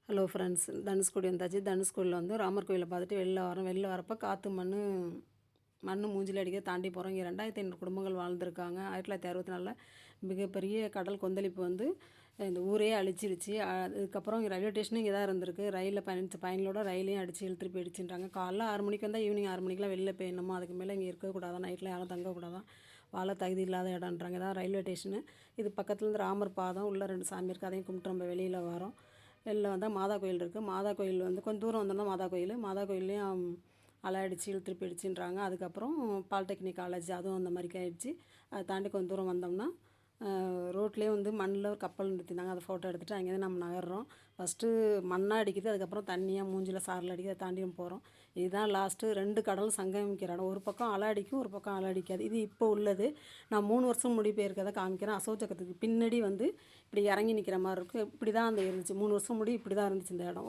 Hello friends, Dhanushkodi வந்தாச்சு. தனுஷ்கோடியில் வந்து ராமர் கோயிலை பார்த்துட்டு வெளில வரப்போ காற்று மண் மூஞ்சில் அடிக்க தாண்டி போகிறோம். இங்கே 2500 குடும்பங்கள் வாழ்ந்துருக்காங்க. 1964 மிகப்பெரிய கடல் கொந்தளிப்பு வந்து இந்த ஊரே அழிச்சிருச்சு. அதுக்கப்புறம் ரயில்வே ஸ்டேஷனும் இங்கே தான் இருந்திருக்கு. ரயிலில் பயணிகளோட ரயிலையும் அடித்து இழுத்துட்டு போயிடுச்சுன்றாங்க. காலைல 6 மணிக்கு வந்தால் ஈவினிங் 6 மணிக்கெலாம் வெளில போயிடணுமா, அதுக்கு மேலே இங்கே இருக்கக்கூடாதான், நைட்டில் யாரும் தங்கக்கூடாதான், வாழ தகுதி இல்லாத இடம்ன்றாங்க. தான் ரயில்வே ஸ்டேஷனு. இது பக்கத்துலேருந்து ராமர் பாதம், உள்ளே 2 சாமி இருக்குது, அதையும் கும்பிட்டு நம்ம வெளியில் வரோம். வெளில வந்தால் மாதா கோயில் இருக்குது. மாதா கோயில் வந்து கொஞ்சம் தூரம் வந்தோம்னா மாதா கோயில்லையும் அலை அடித்து இழுத்துட்டு போயிடுச்சுன்றாங்க. அதுக்கப்புறம் பாலிடெக்னிக் காலேஜ் அதுவும் அந்த மாதிரிக்கி ஆயிடுச்சு. அதை தாண்டி கொஞ்சம் தூரம் வந்தோம்னா ரோட்லேயே வந்து மண்ணில் ஒரு கப்பல் நிறுத்தினாங்க. அதை ஃபோட்டோ எடுத்துகிட்டு அங்கேருந்து நம்ம நகர்றோம். ஃபஸ்ட்டு மண்ணாக அடிக்குது, அதுக்கப்புறம் தண்ணியாக மூஞ்சில் சாரல் அடிக்குது, அதை தாண்டி போகிறோம். இதுதான் லாஸ்ட்டு 2 கடலும் சங்கமிக்கிற இடம். ஒரு பக்கம் அலை அடிக்கும், ஒரு பக்கம் அலை அடிக்காது. இது இப்போ உள்ளது. நான் 3 வருஷம் முடி போயிருக்கதை காமிக்கிறேன். அசோகச்சக்கரத்துக்கு பின்னாடி வந்து இப்படி இறங்கி நிற்கிற மாதிரி இருக்கும். இப்படி தான் அந்த இருந்துச்சு. 3 வருஷம் முடி இப்படி தான் இருந்துச்சு இந்த இடம்.